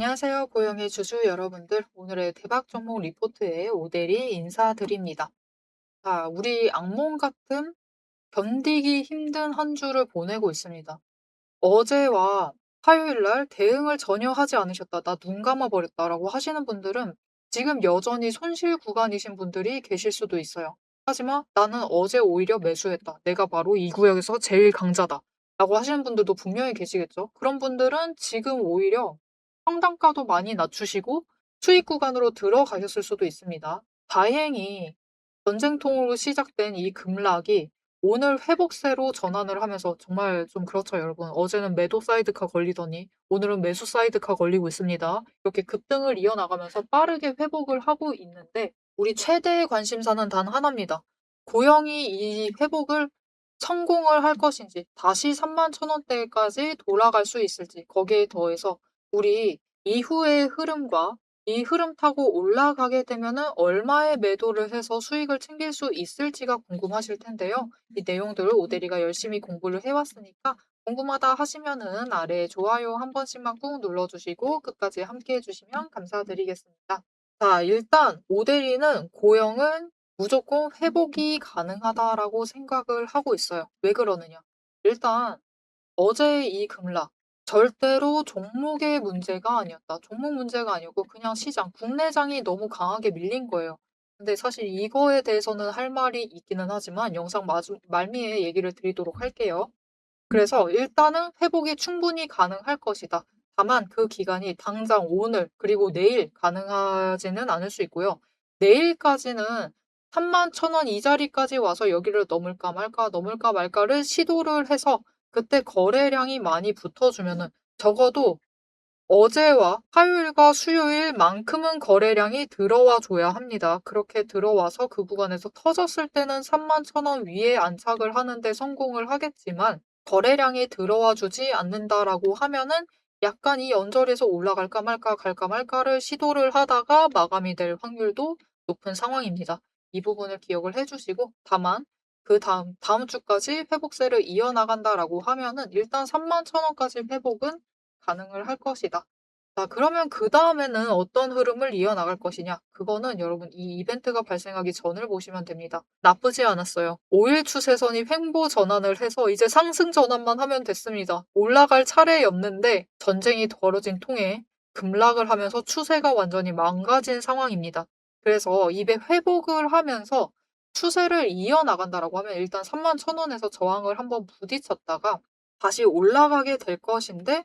안녕하세요. 고영의 주주 여러분들. 오늘의 대박 종목 리포트에 오대리 인사드립니다. 자, 우리 악몽 같은 견디기 힘든 한 주를 보내고 있습니다. 어제와 화요일 날 대응을 전혀 하지 않으셨다. 나 눈 감아버렸다. 라고 하시는 분들은 지금 여전히 손실 구간이신 분들이 계실 수도 있어요. 하지만 나는 어제 오히려 매수했다. 내가 바로 이 구역에서 제일 강자다. 라고 하시는 분들도 분명히 계시겠죠. 그런 분들은 지금 오히려 평단가도 많이 낮추시고 수익 구간으로 들어가셨을 수도 있습니다. 다행히 전쟁통으로 시작된 이 급락이 오늘 회복세로 전환을 하면서 정말 좀 그렇죠, 여러분. 어제는 매도 사이드카 걸리더니 오늘은 매수 사이드카 걸리고 있습니다. 이렇게 급등을 이어나가면서 빠르게 회복을 하고 있는데 우리 최대의 관심사는 단 하나입니다. 고영이 이 회복을 성공을 할 것인지 다시 31,000원대까지 돌아갈 수 있을지 거기에 더해서 우리 이후의 흐름과 이 흐름 타고 올라가게 되면은 얼마의 매도를 해서 수익을 챙길 수 있을지가 궁금하실 텐데요. 이 내용들을 오대리가 열심히 공부를 해왔으니까 궁금하다 하시면은 아래 좋아요 한 번씩만 꾹 눌러주시고 끝까지 함께 해주시면 감사드리겠습니다. 자, 일단 오대리는 고영은 무조건 회복이 가능하다라고 생각을 하고 있어요. 왜 그러느냐? 일단 어제의 이 급락 절대로 종목의 문제가 아니었다. 종목 문제가 아니었고 그냥 시장, 국내장이 너무 강하게 밀린 거예요. 근데 사실 이거에 대해서는 할 말이 있기는 하지만 영상 말미에 얘기를 드리도록 할게요. 그래서 일단은 회복이 충분히 가능할 것이다. 다만 그 기간이 당장 오늘 그리고 내일 가능하지는 않을 수 있고요. 내일까지는 31,000원 이 자리까지 와서 여기를 넘을까 말까 넘을까 말까를 시도를 해서 그때 거래량이 많이 붙어주면은 적어도 어제와 화요일과 수요일만큼은 거래량이 들어와 줘야 합니다. 그렇게 들어와서 그 구간에서 터졌을 때는 31,000원 위에 안착을 하는데 성공을 하겠지만 거래량이 들어와 주지 않는다라고 하면은 약간 이 언저리에서 올라갈까 말까 갈까 말까를 시도를 하다가 마감이 될 확률도 높은 상황입니다. 이 부분을 기억을 해주시고 다만 그 다음 주까지 회복세를 이어나간다라고 하면은 일단 31,000원까지 회복은 가능을 할 것이다. 자, 그러면 그다음에는 어떤 흐름을 이어나갈 것이냐? 그거는 여러분 이 이벤트가 발생하기 전을 보시면 됩니다. 나쁘지 않았어요. 5일 추세선이 횡보 전환을 해서 이제 상승 전환만 하면 됐습니다. 올라갈 차례 였는데 전쟁이 벌어진 통에 급락을 하면서 추세가 완전히 망가진 상황입니다. 그래서 이에 회복을 하면서 추세를 이어나간다라고 하면 일단 31,000원에서 저항을 한번 부딪혔다가 다시 올라가게 될 것인데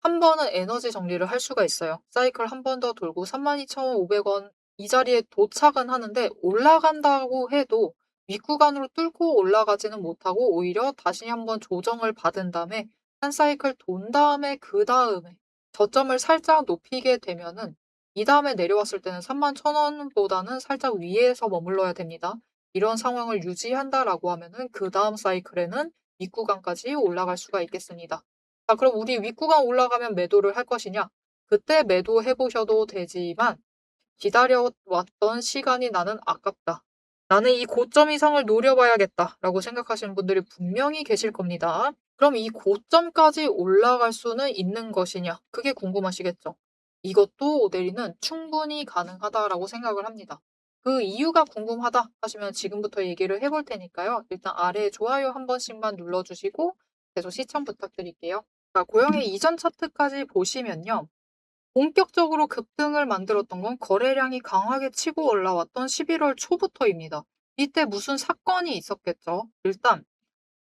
한 번은 에너지 정리를 할 수가 있어요. 사이클 한 번 더 돌고 32,500원 이 자리에 도착은 하는데 올라간다고 해도 윗구간으로 뚫고 올라가지는 못하고 오히려 다시 한번 조정을 받은 다음에 한 사이클 돈 다음에 그다음에 저점을 살짝 높이게 되면은 이다음에 내려왔을 때는 31,000원보다는 살짝 위에서 머물러야 됩니다. 이런 상황을 유지한다라고 하면은 그다음 사이클에는 윗구간까지 올라갈 수가 있겠습니다. 자, 그럼 우리 윗구간 올라가면 매도를 할 것이냐? 그때 매도해 보셔도 되지만 기다려왔던 시간이 나는 아깝다. 나는 이 고점 이상을 노려봐야겠다라고 생각하시는 분들이 분명히 계실 겁니다. 그럼 이 고점까지 올라갈 수는 있는 것이냐? 그게 궁금하시겠죠? 이것도 오데리는 충분히 가능하다라고 생각을 합니다. 그 이유가 궁금하다 하시면 지금부터 얘기를 해볼 테니까요. 일단 아래 좋아요 한 번씩만 눌러주시고 계속 시청 부탁드릴게요. 자, 고영의 이전 차트까지 보시면요. 본격적으로 급등을 만들었던 건 거래량이 강하게 치고 올라왔던 11월 초부터입니다. 이때 무슨 사건이 있었겠죠? 일단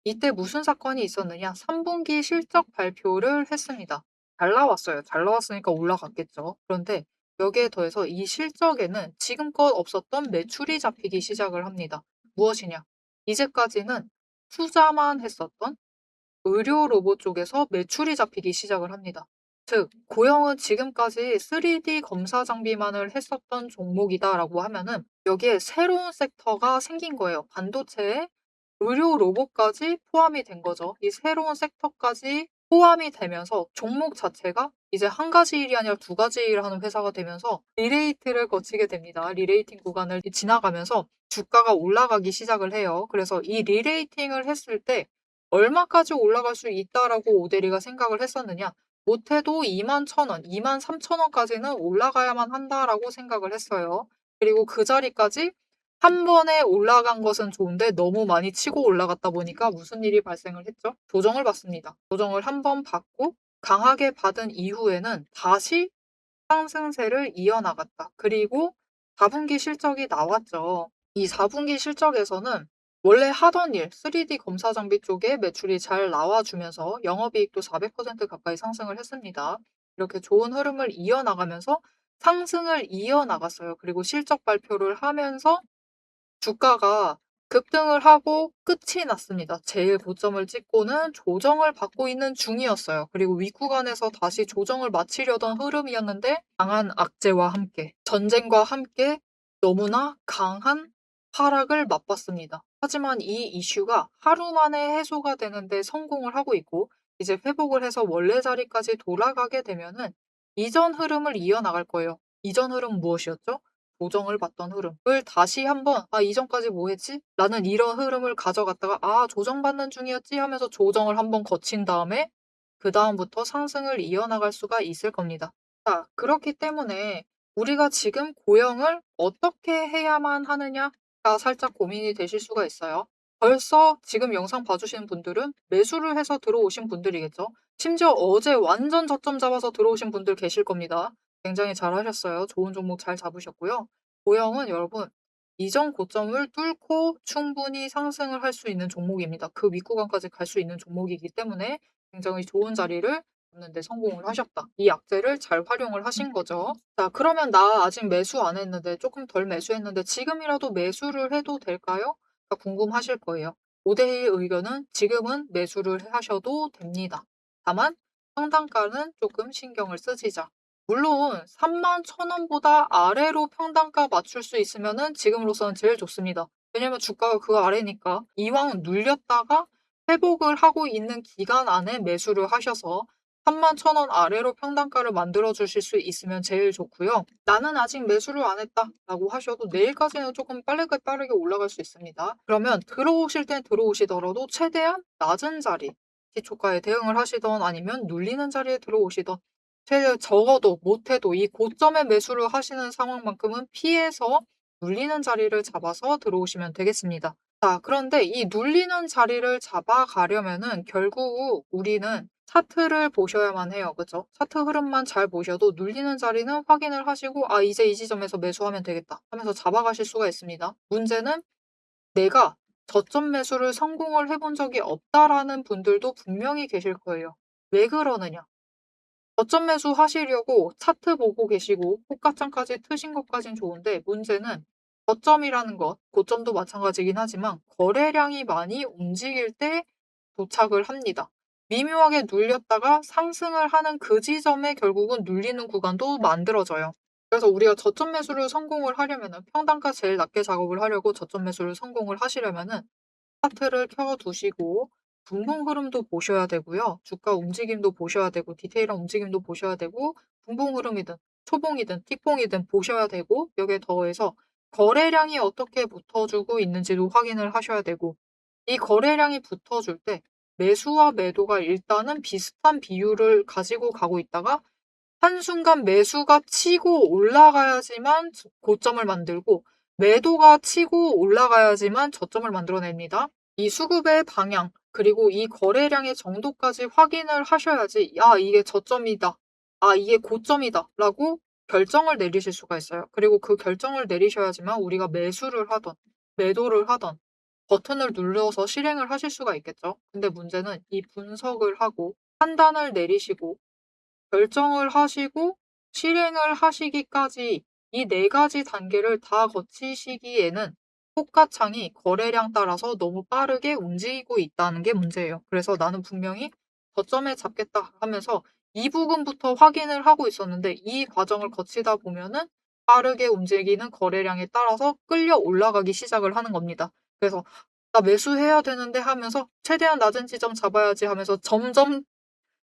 이때 무슨 사건이 있었느냐? 3분기 실적 발표를 했습니다. 잘 나왔어요. 잘 나왔으니까 올라갔겠죠. 그런데 여기에 더해서 이 실적에는 지금껏 없었던 매출이 잡히기 시작을 합니다. 무엇이냐? 이제까지는 투자만 했었던 의료 로봇 쪽에서 매출이 잡히기 시작을 합니다. 즉, 고영은 지금까지 3D 검사 장비만을 했었던 종목이다라고 하면은 여기에 새로운 섹터가 생긴 거예요. 반도체에 의료 로봇까지 포함이 된 거죠. 이 새로운 섹터까지 포함이 되면서 종목 자체가 이제 한 가지 일이 아니라 두 가지 일을 하는 회사가 되면서 리레이트를 거치게 됩니다. 리레이팅 구간을 지나가면서 주가가 올라가기 시작을 해요. 그래서 이 리레이팅을 했을 때 얼마까지 올라갈 수 있다라고 오데리가 생각을 했었느냐? 못해도 21,000원, 23,000원까지는 올라가야만 한다라고 생각을 했어요. 그리고 그 자리까지 한 번에 올라간 것은 좋은데 너무 많이 치고 올라갔다 보니까 무슨 일이 발생을 했죠? 조정을 받습니다. 조정을 한 번 받고 강하게 받은 이후에는 다시 상승세를 이어나갔다. 그리고 4분기 실적이 나왔죠. 이 4분기 실적에서는 원래 하던 일, 3D 검사 장비 쪽에 매출이 잘 나와주면서 영업이익도 400% 가까이 상승을 했습니다. 이렇게 좋은 흐름을 이어나가면서 상승을 이어나갔어요. 그리고 실적 발표를 하면서 주가가 급등을 하고 끝이 났습니다. 제일 고점을 찍고는 조정을 받고 있는 중이었어요. 그리고 윗구간에서 다시 조정을 마치려던 흐름이었는데 강한 악재와 함께, 전쟁과 함께 너무나 강한 하락을 맛봤습니다. 하지만 이 이슈가 하루 만에 해소가 되는데 성공을 하고 있고 이제 회복을 해서 원래 자리까지 돌아가게 되면은 이전 흐름을 이어나갈 거예요. 이전 흐름 무엇이었죠? 조정을 받던 흐름을 다시 한번 '아 이전까지 뭐 했지?' 라는 이런 흐름을 가져갔다가 '아 조정받는 중이었지.' 하면서 조정을 한번 거친 다음에 그다음부터 상승을 이어나갈 수가 있을 겁니다. 자 그렇기 때문에 우리가 지금 고영을 어떻게 해야만 하느냐가 살짝 고민이 되실 수가 있어요. 벌써 지금 영상 봐 주시는 분들은 매수를 해서 들어오신 분들이겠죠. 심지어 어제 완전 저점 잡아서 들어오신 분들 계실 겁니다. 굉장히 잘하셨어요. 좋은 종목 잘 잡으셨고요. 고영은 여러분 이전 고점을 뚫고 충분히 상승을 할 수 있는 종목입니다. 그 윗구간까지 갈 수 있는 종목이기 때문에 굉장히 좋은 자리를 잡는 데 성공을 하셨다. 이 약재를 잘 활용을 하신 거죠. 자 그러면 "나 아직 매수 안 했는데 조금 덜 매수했는데 지금이라도 매수를 해도 될까요?" 가 궁금하실 거예요. 5대1 의견은 지금은 매수를 하셔도 됩니다. 다만 평단가는 조금 신경을 쓰시자. 물론 31,000원보다 아래로 평단가 맞출 수 있으면은 지금으로서는 제일 좋습니다. 왜냐면 주가가 그 아래니까. 이왕 눌렸다가 회복을 하고 있는 기간 안에 매수를 하셔서 31,000원 아래로 평단가를 만들어 주실 수 있으면 제일 좋고요. '나는 아직 매수를 안 했다.'라고 하셔도 내일까지는 조금 빠르게 올라갈 수 있습니다. 그러면 들어오실 땐 들어오시더라도 최대한 낮은 자리, 기초가에 대응을 하시든 아니면 눌리는 자리에 들어오시든 적어도 못해도 이 고점에 매수를 하시는 상황만큼은 피해서 눌리는 자리를 잡아서 들어오시면 되겠습니다. 자 그런데 이 눌리는 자리를 잡아가려면은 결국 우리는 차트를 보셔야만 해요. 그죠? 차트 흐름만 잘 보셔도 눌리는 자리는 확인을 하시고 '아 이제 이 지점에서 매수하면 되겠다.' 하면서 잡아가실 수가 있습니다. 문제는 내가 저점 매수를 성공을 해본 적이 없다라는 분들도 분명히 계실 거예요. 왜 그러느냐? 저점 매수하시려고 차트 보고 계시고 호가창까지 트신 것까진 좋은데 문제는 저점이라는 것, 고점도 마찬가지긴 하지만 거래량이 많이 움직일 때 도착을 합니다. 미묘하게 눌렸다가 상승을 하는 그 지점에 결국은 눌리는 구간도 만들어져요. 그래서 우리가 저점 매수를 성공을 하려면은 평단가 제일 낮게 작업을 하려고 저점 매수를 성공을 하시려면은 차트를 켜 두시고 분봉 흐름도 보셔야 되고요. 주가 움직임도 보셔야 되고 디테일한 움직임도 보셔야 되고 분봉 흐름이든 초봉이든 틱봉이든 보셔야 되고 여기에 더해서 거래량이 어떻게 붙어주고 있는지도 확인을 하셔야 되고 이 거래량이 붙어줄 때 매수와 매도가 일단은 비슷한 비율을 가지고 가고 있다가 한순간 매수가 치고 올라가야지만 고점을 만들고 매도가 치고 올라가야지만 저점을 만들어냅니다. 이 수급의 방향 그리고 이 거래량의 정도까지 확인을 하셔야지 '야 이게 저점이다. 아 이게 고점이다.'라고 결정을 내리실 수가 있어요. 그리고 그 결정을 내리셔야지만 우리가 매수를 하든 매도를 하든 버튼을 눌러서 실행을 하실 수가 있겠죠. 근데 문제는 이 분석을 하고 판단을 내리시고 결정을 하시고 실행을 하시기까지 이 4 가지 단계를 다 거치시기에는 호가창이 거래량 따라서 너무 빠르게 움직이고 있다는 게 문제예요. 그래서 나는 분명히 '저점에 잡겠다.' 하면서 이 부분부터 확인을 하고 있었는데 이 과정을 거치다 보면은 빠르게 움직이는 거래량에 따라서 끌려 올라가기 시작을 하는 겁니다. 그래서 '나 매수해야 되는데.' 하면서 '최대한 낮은 지점 잡아야지.' 하면서 점점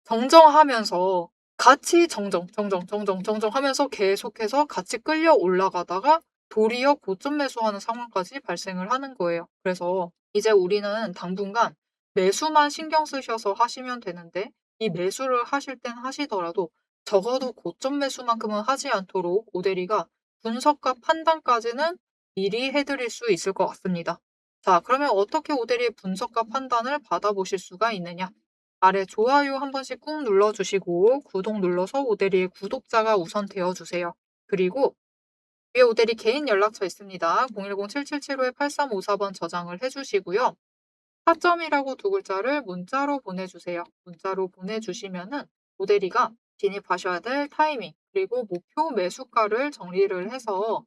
정정하면서 같이 정정하면서 계속해서 같이 끌려 올라가다가 도리어 고점 매수하는 상황까지 발생을 하는 거예요. 그래서 이제 우리는 당분간 매수만 신경 쓰셔서 하시면 되는데 이 매수를 하실 땐 하시더라도 적어도 고점 매수만큼은 하지 않도록 오대리가 분석과 판단까지는 미리 해 드릴 수 있을 것 같습니다. 자, 그러면 어떻게 오대리의 분석과 판단을 받아보실 수가 있느냐? 아래 좋아요 한 번씩 꾹 눌러주시고 구독 눌러서 오대리의 구독자가 우선 되어주세요. 그리고 위에 오대리 개인 연락처 있습니다. 010-7775-8354번 저장을 해주시고요. 타점이라고 두 글자를 문자로 보내주세요. 문자로 보내주시면은 모델이가 진입하셔야 될 타이밍, 그리고 목표 매수가를 정리를 해서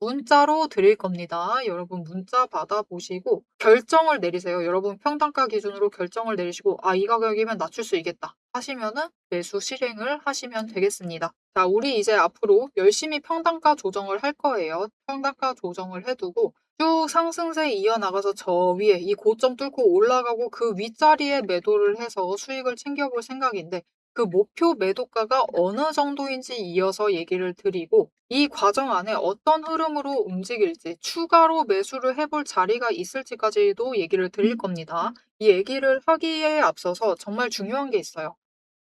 문자로 드릴 겁니다. 여러분 문자 받아보시고 결정을 내리세요. 여러분 평단가 기준으로 결정을 내리시고 이 가격이면 낮출 수 있겠다 하시면은 매수 실행을 하시면 되겠습니다. 자, 우리 이제 앞으로 열심히 평단가 조정을 할 거예요. 평단가 조정을 해두고 쭉 상승세 이어나가서 저 위에 이 고점 뚫고 올라가고 그 윗자리에 매도를 해서 수익을 챙겨볼 생각인데, 그 목표 매도가가 어느 정도인지 이어서 얘기를 드리고 이 과정 안에 어떤 흐름으로 움직일지 추가로 매수를 해볼 자리가 있을지까지도 얘기를 드릴 겁니다. 이 얘기를 하기에 앞서서 정말 중요한 게 있어요.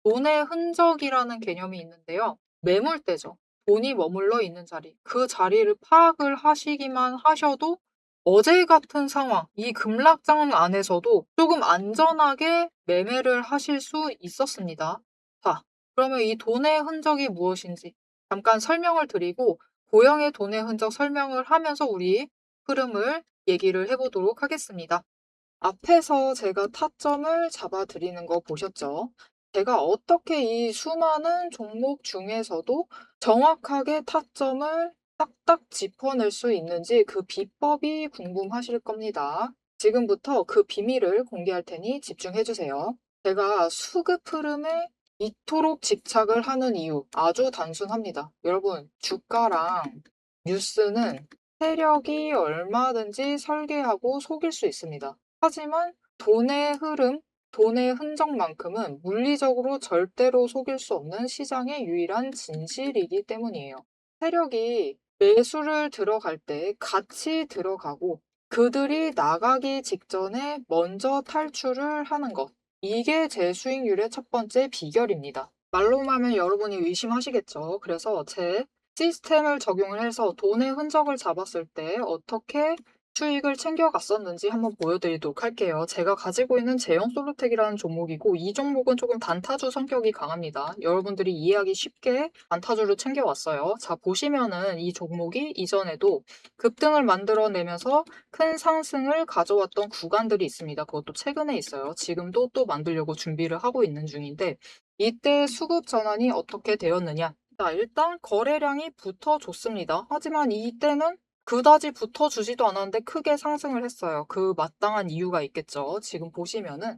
돈의 흔적이라는 개념이 있는데요. 매물대죠. 돈이 머물러 있는 자리. 그 자리를 파악을 하시기만 하셔도 어제 같은 상황, 이 급락장 안에서도 조금 안전하게 매매를 하실 수 있었습니다. 자, 그러면 이 돈의 흔적이 무엇인지 잠깐 설명을 드리고 고형의 돈의 흔적 설명을 하면서 우리 흐름을 얘기를 해보도록 하겠습니다. 앞에서 제가 타점을 잡아드리는 거 보셨죠? 제가 어떻게 이 수많은 종목 중에서도 정확하게 타점을 딱딱 짚어낼 수 있는지 그 비법이 궁금하실 겁니다. 지금부터 그 비밀을 공개할 테니 집중해 주세요. 제가 수급 흐름에 이토록 집착을 하는 이유 아주 단순합니다. 여러분, 주가랑 뉴스는 세력이 얼마든지 설계하고 속일 수 있습니다. 하지만 돈의 흐름, 돈의 흔적만큼은 물리적으로 절대로 속일 수 없는 시장의 유일한 진실이기 때문이에요. 세력이 매수를 들어갈 때 같이 들어가고 그들이 나가기 직전에 먼저 탈출을 하는 것. 이게 제 수익률의 첫 번째 비결입니다. 말로만 하면 여러분이 의심하시겠죠. 그래서 제 시스템을 적용을 해서 돈의 흔적을 잡았을 때 어떻게 수익을 챙겨갔었는지 한번 보여드리도록 할게요. 제가 가지고 있는 제형 솔루텍이라는 종목이고 이 종목은 조금 단타주 성격이 강합니다. 여러분들이 이해하기 쉽게 단타주를 챙겨왔어요. 자, 보시면은 이 종목이 이전에도 급등을 만들어내면서 큰 상승을 가져왔던 구간들이 있습니다. 그것도 최근에 있어요. 지금도 또 만들려고 준비를 하고 있는 중인데 이때 수급 전환이 어떻게 되었느냐? 자, 일단 거래량이 붙어줬습니다. 하지만 이때는 그다지 붙어주지도 않았는데 크게 상승을 했어요. 그 마땅한 이유가 있겠죠. 지금 보시면은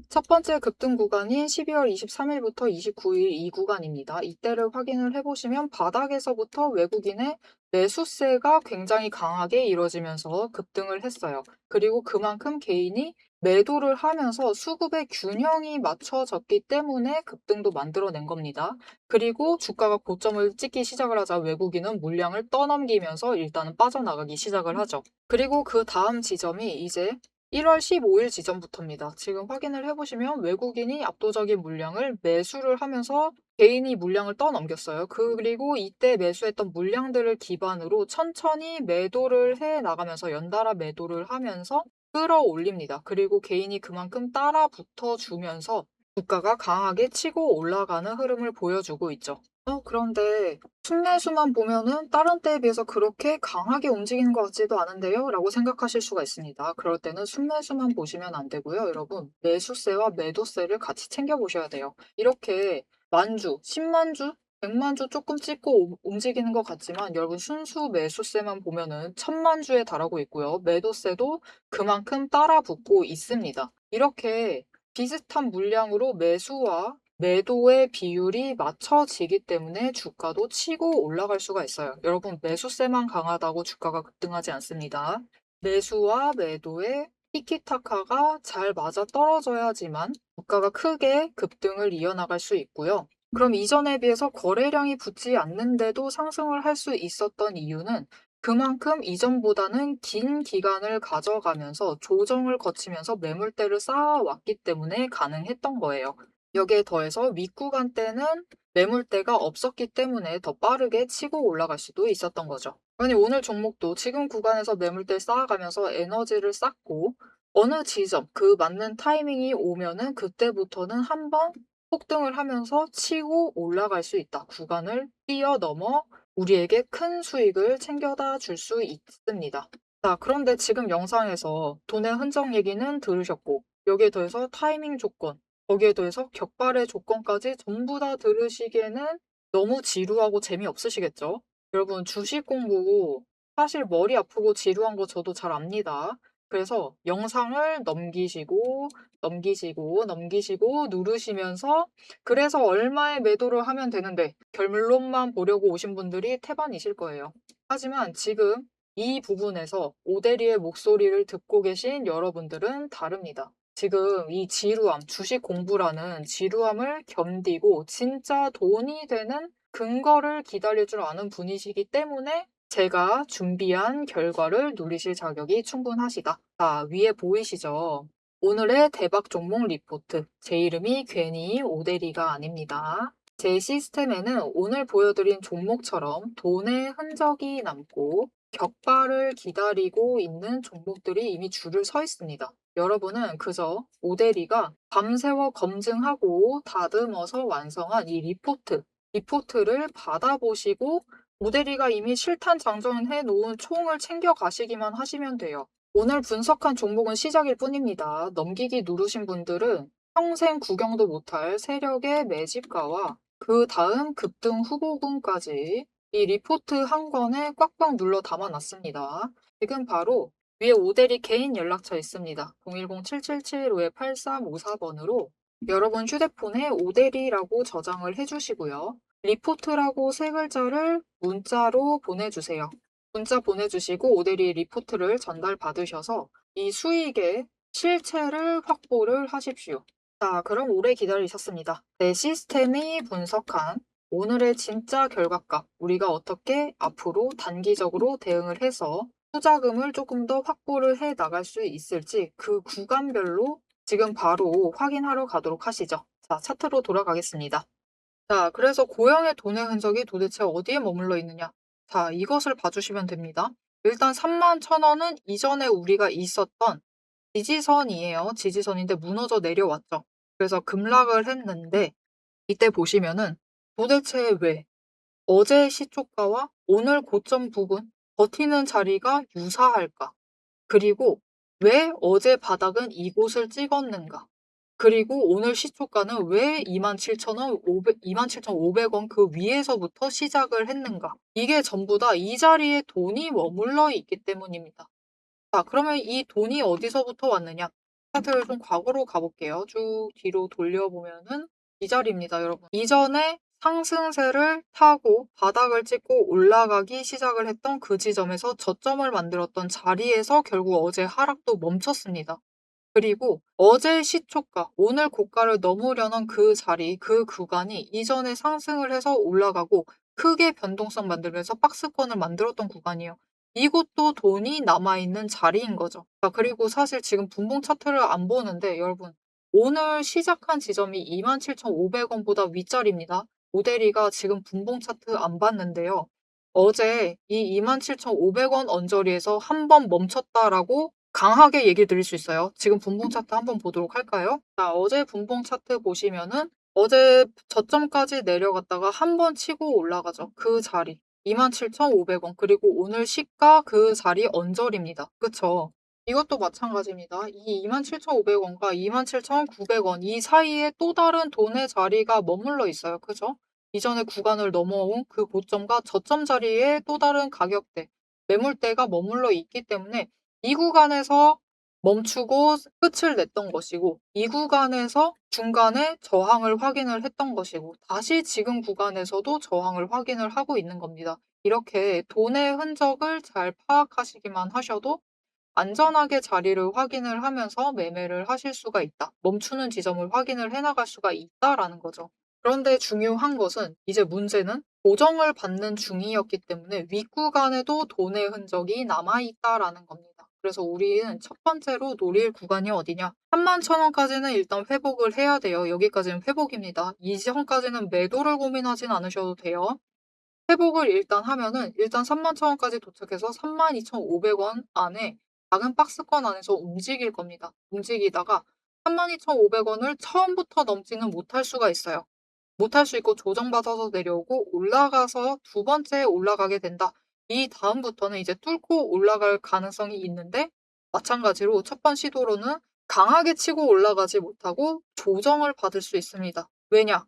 첫 번째 급등 구간인 12월 23일부터 29일 이 구간입니다. 이때를 확인을 해보시면 바닥에서부터 외국인의 매수세가 굉장히 강하게 이뤄지면서 급등을 했어요. 그리고 그만큼 개인이 매도를 하면서 수급의 균형이 맞춰졌기 때문에 급등도 만들어낸 겁니다. 그리고 주가가 고점을 찍기 시작을 하자 외국인은 물량을 떠넘기면서 일단은 빠져나가기 시작을 하죠. 그리고 그 다음 지점이 이제 1월 15일 지점부터입니다. 지금 확인을 해보시면 외국인이 압도적인 물량을 매수를 하면서 개인이 물량을 떠넘겼어요. 그리고 이때 매수했던 물량들을 기반으로 천천히 매도를 해 나가면서 연달아 매도를 하면서 끌어올립니다. 그리고 개인이 그만큼 따라 붙어주면서 주가가 강하게 치고 올라가는 흐름을 보여주고 있죠. 그런데 순매수만 보면은 다른 때에 비해서 그렇게 강하게 움직이는 것 같지도 않은데요? 라고 생각하실 수가 있습니다. 그럴 때는 순매수만 보시면 안 되고요. 여러분, 매수세와 매도세를 같이 챙겨보셔야 돼요. 이렇게 만주, 10만주, 100만주 조금 찍고 움직이는 것 같지만 여러분 순수 매수세만 보면은 1000만주에 달하고 있고요. 매도세도 그만큼 따라 붙고 있습니다. 이렇게 비슷한 물량으로 매수와 매도의 비율이 맞춰지기 때문에 주가도 치고 올라갈 수가 있어요. 여러분, 매수세만 강하다고 주가가 급등하지 않습니다. 매수와 매도의 티키타카가 잘 맞아 떨어져야지만 주가가 크게 급등을 이어나갈 수 있고요. 그럼 이전에 비해서 거래량이 붙지 않는데도 상승을 할 수 있었던 이유는 그만큼 이전보다는 긴 기간을 가져가면서 조정을 거치면서 매물대를 쌓아왔기 때문에 가능했던 거예요. 여기에 더해서 윗구간 때는 매물대가 없었기 때문에 더 빠르게 치고 올라갈 수도 있었던 거죠. 아니 오늘 종목도 지금 구간에서 매물대 쌓아가면서 에너지를 쌓고 어느 지점 그 맞는 타이밍이 오면은 그때부터는 한번 폭등을 하면서 치고 올라갈 수 있다. 구간을 뛰어넘어 우리에게 큰 수익을 챙겨다 줄 수 있습니다. 자, 그런데 지금 영상에서 돈의 흔적 얘기는 들으셨고 여기에 더해서 타이밍 조건 거기에 더해서 격발의 조건까지 전부 다 들으시기에는 너무 지루하고 재미없으시겠죠? 여러분 주식 공부 사실 머리 아프고 지루한 거 저도 잘 압니다. 그래서 영상을 넘기시고 누르시면서 그래서 얼마에 매도를 하면 되는데 결론만 보려고 오신 분들이 태반이실 거예요. 하지만 지금 이 부분에서 오대리의 목소리를 듣고 계신 여러분들은 다릅니다. 지금 이 지루함, 주식 공부라는 지루함을 견디고 진짜 돈이 되는 근거를 기다릴 줄 아는 분이시기 때문에 제가 준비한 결과를 누리실 자격이 충분하시다. 자, 위에 보이시죠? 오늘의 대박 종목 리포트. 제 이름이 괜히 오대리가 아닙니다. 제 시스템에는 오늘 보여드린 종목처럼 돈의 흔적이 남고 격발을 기다리고 있는 종목들이 이미 줄을 서 있습니다. 여러분은 그저 오대리가 밤새워 검증하고 다듬어서 완성한 이 리포트를 받아보시고 오대리가 이미 실탄 장전해 놓은 총을 챙겨 가시기만 하시면 돼요. 오늘 분석한 종목은 시작일 뿐입니다. 넘기기 누르신 분들은 평생 구경도 못할 세력의 매집가와 그 다음 급등 후보군까지 이 리포트 한 권에 꽉꽉 눌러 담아놨습니다. 지금 바로 위에 오대리 개인 연락처 있습니다. 010-7775-8354번으로 여러분 휴대폰에 오대리라고 저장을 해주시고요. 리포트라고 세 글자를 문자로 보내주세요. 문자 보내주시고 오대리 리포트를 전달받으셔서 이 수익의 실체를 확보를 하십시오. 자, 그럼 오래 기다리셨습니다. 내 시스템이 분석한 오늘의 진짜 결과값, 우리가 어떻게 앞으로 단기적으로 대응을 해서 투자금을 조금 더 확보를 해 나갈 수 있을지 그 구간별로 지금 바로 확인하러 가도록 하시죠. 자, 차트로 돌아가겠습니다. 자, 그래서 고형의 돈의 흔적이 도대체 어디에 머물러 있느냐? 자, 이것을 봐주시면 됩니다. 일단 31,000원은 이전에 우리가 있었던 지지선이에요. 지지선인데 무너져 내려왔죠. 그래서 급락을 했는데 이때 보시면은 도대체 왜 어제 시초가와 오늘 고점 부근 버티는 자리가 유사할까? 그리고 왜 어제 바닥은 이곳을 찍었는가? 그리고 오늘 시초가는 왜 27,000원, 27,500원 그 위에서부터 시작을 했는가? 이게 전부 다 이 자리에 돈이 머물러 있기 때문입니다. 자, 그러면 이 돈이 어디서부터 왔느냐? 차트를 좀 과거로 가볼게요. 쭉 뒤로 돌려보면은 이 자리입니다, 여러분. 이전에 상승세를 타고 바닥을 찍고 올라가기 시작을 했던 그 지점에서 저점을 만들었던 자리에서 결국 어제 하락도 멈췄습니다. 그리고 어제 시초가, 오늘 고가를 넘으려는 그 자리, 그 구간이 이전에 상승을 해서 올라가고 크게 변동성 만들면서 박스권을 만들었던 구간이에요. 이곳도 돈이 남아있는 자리인 거죠. 자, 그리고 사실 지금 분봉 차트를 안 보는데 여러분, 오늘 시작한 지점이 27,500원보다 윗자리입니다. 모델이가 지금 분봉 차트 안 봤는데요. 어제 이 27,500원 언저리에서 한 번 멈췄다라고 강하게 얘기 드릴 수 있어요. 지금 분봉 차트 한번 보도록 할까요? 자, 어제 분봉 차트 보시면은 어제 저점까지 내려갔다가 한 번 치고 올라가죠. 그 자리. 27,500원. 그리고 오늘 시가 그 자리 언저리입니다. 그쵸? 이것도 마찬가지입니다. 이 27,500원과 27,900원 이 사이에 또 다른 돈의 자리가 머물러 있어요. 그죠? 이전에 구간을 넘어온 그 고점과 저점 자리에 또 다른 가격대, 매물대가 머물러 있기 때문에 이 구간에서 멈추고 끝을 냈던 것이고 이 구간에서 중간에 저항을 확인을 했던 것이고 다시 지금 구간에서도 저항을 확인을 하고 있는 겁니다. 이렇게 돈의 흔적을 잘 파악하시기만 하셔도 안전하게 자리를 확인을 하면서 매매를 하실 수가 있다. 멈추는 지점을 확인을 해 나갈 수가 있다라는 거죠. 그런데 중요한 것은 이제 문제는 고정을 받는 중이었기 때문에 윗구간에도 돈의 흔적이 남아 있다라는 겁니다. 그래서 우리는 첫 번째로 노릴 구간이 어디냐? 31,000원까지는 일단 회복을 해야 돼요. 여기까지는 회복입니다. 이전까지는 매도를 고민하진 않으셔도 돼요. 회복을 일단 하면은 일단 31,000원까지 도착해서 32,500원 안에 작은 박스권 안에서 움직일 겁니다. 움직이다가 32,500원을 처음부터 넘지는 못할 수가 있어요. 못할 수 있고 조정받아서 내려오고 올라가서 두 번째 올라가게 된다. 이 다음부터는 이제 뚫고 올라갈 가능성이 있는데 마찬가지로 첫 번 시도로는 강하게 치고 올라가지 못하고 조정을 받을 수 있습니다. 왜냐?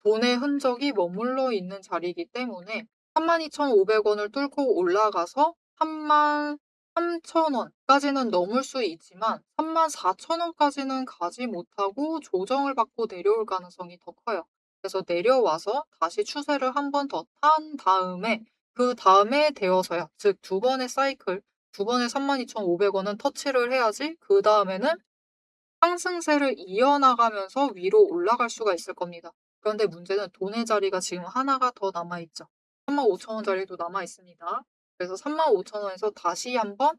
돈의 흔적이 머물러 있는 자리이기 때문에 32,500원을 뚫고 올라가서 33,000원까지는 넘을 수 있지만 34,000원까지는 가지 못하고 조정을 받고 내려올 가능성이 더 커요. 그래서 내려와서 다시 추세를 한 번 더 탄 다음에 그다음에 되어서야 즉 두 번의 사이클, 두 번의 32,500원은 터치를 해야지 그다음에는 상승세를 이어나가면서 위로 올라갈 수가 있을 겁니다. 그런데 문제는 돈의 자리가 지금 하나가 더 남아있죠. 35,000원 자리도 남아있습니다. 그래서 35,000원에서 다시 한번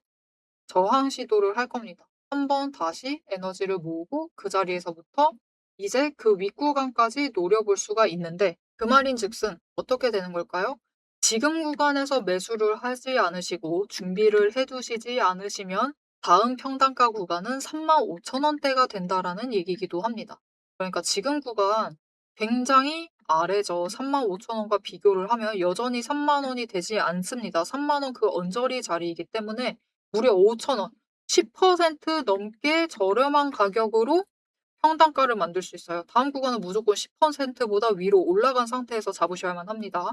저항 시도를 할 겁니다. 한번 다시 에너지를 모으고 그 자리에서부터 이제 그 윗구간까지 노려볼 수가 있는데 그 말인즉슨 어떻게 되는 걸까요? 지금 구간에서 매수를 하지 않으시고 준비를 해두시지 않으시면 다음 평단가 구간은 35,000원대가 된다라는 얘기이기도 합니다. 그러니까 지금 구간 굉장히 아래죠. 35,000원과 비교를 하면 여전히 30,000원이 되지 않습니다. 30,000원 그 언저리 자리이기 때문에 무려 5,000원, 10% 넘게 저렴한 가격으로 평단가를 만들 수 있어요. 다음 구간은 무조건 10%보다 위로 올라간 상태에서 잡으셔야만 합니다.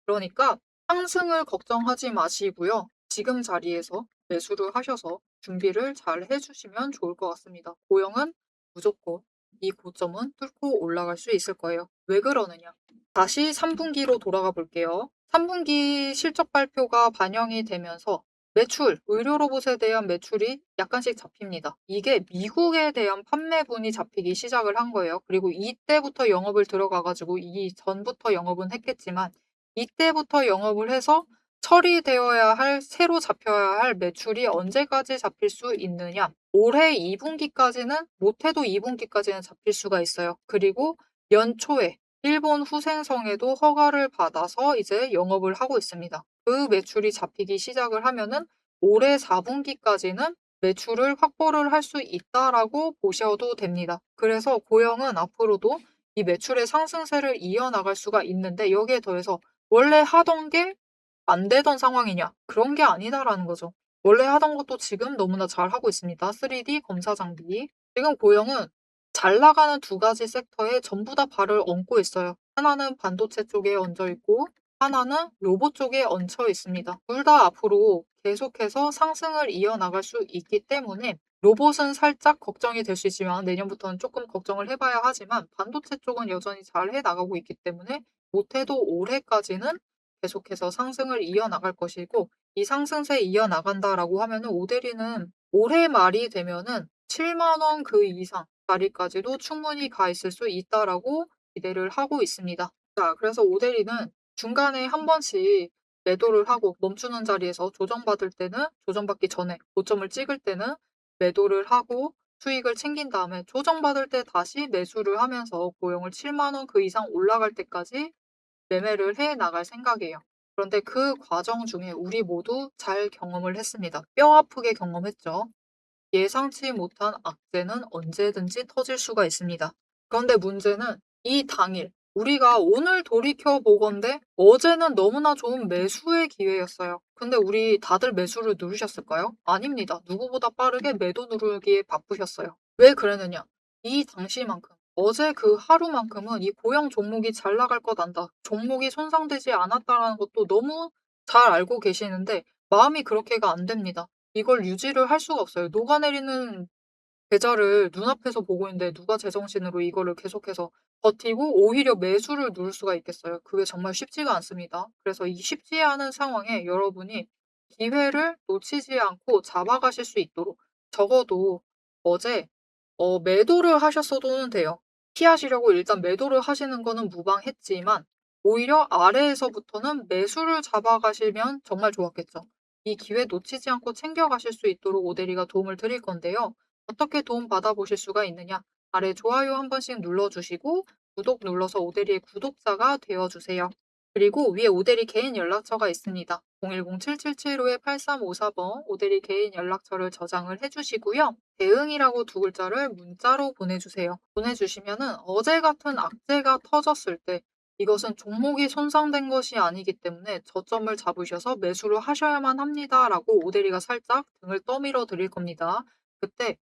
그러니까 상승을 걱정하지 마시고요. 지금 자리에서 매수를 하셔서 준비를 잘 해주시면 좋을 것 같습니다. 고영은 무조건 이 고점은 뚫고 올라갈 수 있을 거예요. 왜 그러느냐? 다시 3분기로 돌아가 볼게요. 3분기 실적 발표가 반영이 되면서 매출, 의료 로봇에 대한 매출이 약간씩 잡힙니다. 이게 미국에 대한 판매분이 잡히기 시작을 한 거예요. 그리고 이때부터 영업을 들어가 가지고 이전부터 영업은 했겠지만 이때부터 영업을 해서 처리되어야 할, 새로 잡혀야 할 매출이 언제까지 잡힐 수 있느냐? 올해 2분기까지는 못해도 2분기까지는 잡힐 수가 있어요. 그리고 연초에 일본 후생성에도 허가를 받아서 이제 영업을 하고 있습니다. 그 매출이 잡히기 시작을 하면은 올해 4분기까지는 매출을 확보를 할 수 있다라고 보셔도 됩니다. 그래서 고영은 앞으로도 이 매출의 상승세를 이어나갈 수가 있는데 여기에 더해서 원래 하던 게 안 되던 상황이냐? 그런 게 아니다라는 거죠. 원래 하던 것도 지금 너무나 잘하고 있습니다. 3D 검사 장비. 지금 고영은 잘 나가는 두 가지 섹터에 전부 다 발을 얹고 있어요. 하나는 반도체 쪽에 얹어 있고 하나는 로봇 쪽에 얹혀 있습니다. 둘 다 앞으로 계속해서 상승을 이어나갈 수 있기 때문에 로봇은 살짝 걱정이 될 수 있지만 내년부터는 조금 걱정을 해봐야 하지만 반도체 쪽은 여전히 잘 해나가고 있기 때문에 못해도 올해까지는 계속해서 상승을 이어나갈 것이고 이 상승세 이어나간다라고 하면은 오데리는 올해 말이 되면은 7만 원 그 이상 자리까지도 충분히 가 있을 수 있다라고 기대를 하고 있습니다. 자, 그래서 오데리는 중간에 한 번씩 매도를 하고 멈추는 자리에서 조정받을 때는 조정받기 전에 고점을 찍을 때는 매도를 하고 수익을 챙긴 다음에 조정받을 때 다시 매수를 하면서 고용을 7만 원 그 이상 올라갈 때까지 매매를 해 나갈 생각이에요. 그런데 그 과정 중에 우리 모두 잘 경험을 했습니다. 뼈 아프게 경험했죠. 예상치 못한 악재는 언제든지 터질 수가 있습니다. 그런데 문제는 이 당일, 우리가 오늘 돌이켜 보건대 어제는 너무나 좋은 매수의 기회였어요. 근데 우리 다들 매수를 누르셨을까요? 아닙니다. 누구보다 빠르게 매도 누르기에 바쁘셨어요. 왜 그랬느냐? 이 당시만큼, 어제 그 하루만큼은 이 고형 종목이 잘 나갈 것 안다. 종목이 손상되지 않았다라는 것도 너무 잘 알고 계시는데 마음이 그렇게가 안 됩니다. 이걸 유지를 할 수가 없어요. 녹아내리는 계좌를 눈앞에서 보고 있는데 누가 제정신으로 이거를 계속해서 버티고 오히려 매수를 누를 수가 있겠어요. 그게 정말 쉽지가 않습니다. 그래서 이 쉽지 않은 상황에 여러분이 기회를 놓치지 않고 잡아가실 수 있도록 적어도 어제 매도를 하셨어도는 돼요. 피하시려고 일단 매도를 하시는 거는 무방했지만 오히려 아래에서부터는 매수를 잡아가시면 정말 좋았겠죠. 이 기회 놓치지 않고 챙겨가실 수 있도록 오대리가 도움을 드릴 건데요. 어떻게 도움 받아보실 수가 있느냐? 아래 좋아요 한 번씩 눌러주시고 구독 눌러서 오대리의 구독자가 되어주세요. 그리고 위에 오대리 개인 연락처가 있습니다. 010-7775-8354번 오대리 개인 연락처를 저장을 해주시고요. 대응이라고 두 글자를 문자로 보내주세요. 보내주시면은 어제 같은 악재가 터졌을 때 이것은 종목이 손상된 것이 아니기 때문에 저점을 잡으셔서 매수를 하셔야만 합니다라고 오대리가 살짝 등을 떠밀어 드릴 겁니다. 그때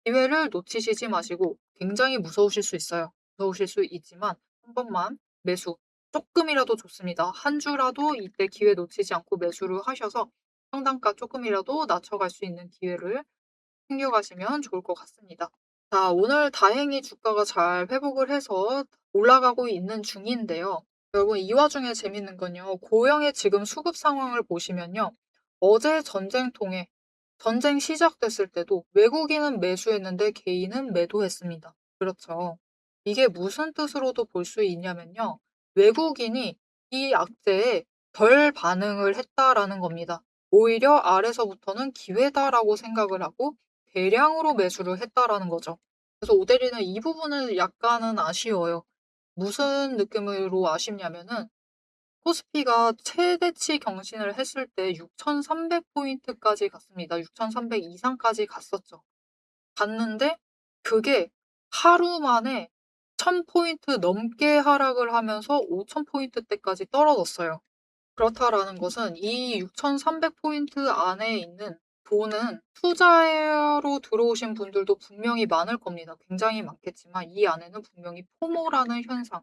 기회를 놓치시지 마시고 굉장히 무서우실 수 있어요. 무서우실 수 있지만 한 번만 매수 쪼끔이라도 좋습니다. 한 주라도 이때 기회 놓치지 않고 매수를 하셔서 상단가 쪼끔이라도 낮춰갈 수 있는 기회를 챙겨가시면 좋을 것 같습니다. 자, 오늘 다행히 주가가 잘 회복을 해서 올라가고 있는 중인데요. 여러분, 이 와중에 재밌는 건요. 고영의 지금 수급 상황을 보시면요. 어제 전쟁통에 전쟁 시작됐을 때도 외국인은 매수했는데 개인은 매도했습니다. 그렇죠. 이게 무슨 뜻으로도 볼 수 있냐면요. 외국인이 이 악재에 덜 반응을 했다라는 겁니다. 오히려 아래서부터는 기회다라고 생각을 하고 대량으로 매수를 했다라는 거죠. 그래서 오대리는 이 부분은 약간은 아쉬워요. 무슨 느낌으로 아쉽냐면은 코스피가 최대치 경신을 했을 때 6,300 포인트까지 갔습니다. 6,300 이상까지 갔었죠. 갔는데 그게 하루 만에 1,000 포인트 넘게 하락을 하면서 5,000 포인트대까지 떨어졌어요. 그렇다라는 것은 이 6,300 포인트 안에 있는 돈은 투자로 들어오신 분들도 분명히 많을 겁니다. 굉장히 많겠지만 이 안에는 분명히 포모라는 현상,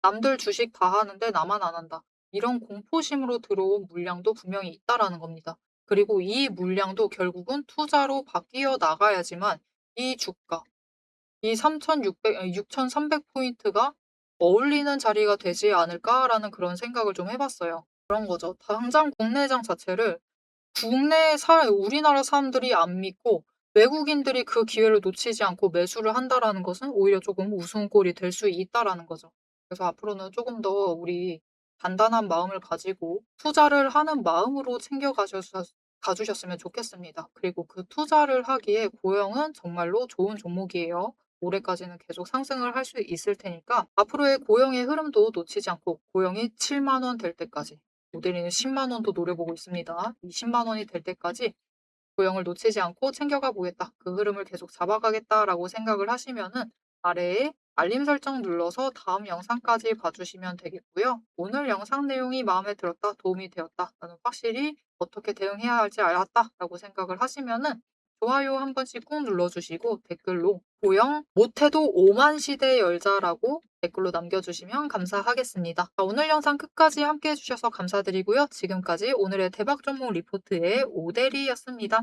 남들 주식 다 하는데 나만 안 한다. 이런 공포심으로 들어온 물량도 분명히 있다라는 겁니다. 그리고 이 물량도 결국은 투자로 바뀌어 나가야지만 이 주가, 이 6,300 포인트가 어울리는 자리가 되지 않을까라는 그런 생각을 좀 해봤어요. 그런 거죠. 당장 국내장 자체를 우리나라 사람들이 안 믿고 외국인들이 그 기회를 놓치지 않고 매수를 한다라는 것은 오히려 조금 우스운꼴이 될 수 있다라는 거죠. 그래서 앞으로는 조금 더 우리 단단한 마음을 가지고 투자를 하는 마음으로 가주셨으면 좋겠습니다. 그리고 그 투자를 하기에 고영은 정말로 좋은 종목이에요. 올해까지는 계속 상승을 할 수 있을 테니까 앞으로의 고영의 흐름도 놓치지 않고 고영이 7만 원 될 때까지 모델이는 10만 원도 노려보고 있습니다. 이 10만 원이 될 때까지 고영을 놓치지 않고 챙겨가 보겠다. 그 흐름을 계속 잡아가겠다라고 생각을 하시면은 아래에 알림 설정 눌러서 다음 영상까지 봐주시면 되겠고요. 오늘 영상 내용이 마음에 들었다, 도움이 되었다, 나는 확실히 어떻게 대응해야 할지 알았다라고 생각을 하시면은 좋아요 한 번씩 꾹 눌러주시고 댓글로 고영 못해도 5만 시대 열자라고 댓글로 남겨주시면 감사하겠습니다. 자, 오늘 영상 끝까지 함께 해주셔서 감사드리고요. 지금까지 오늘의 대박 종목 리포트의 오대리였습니다.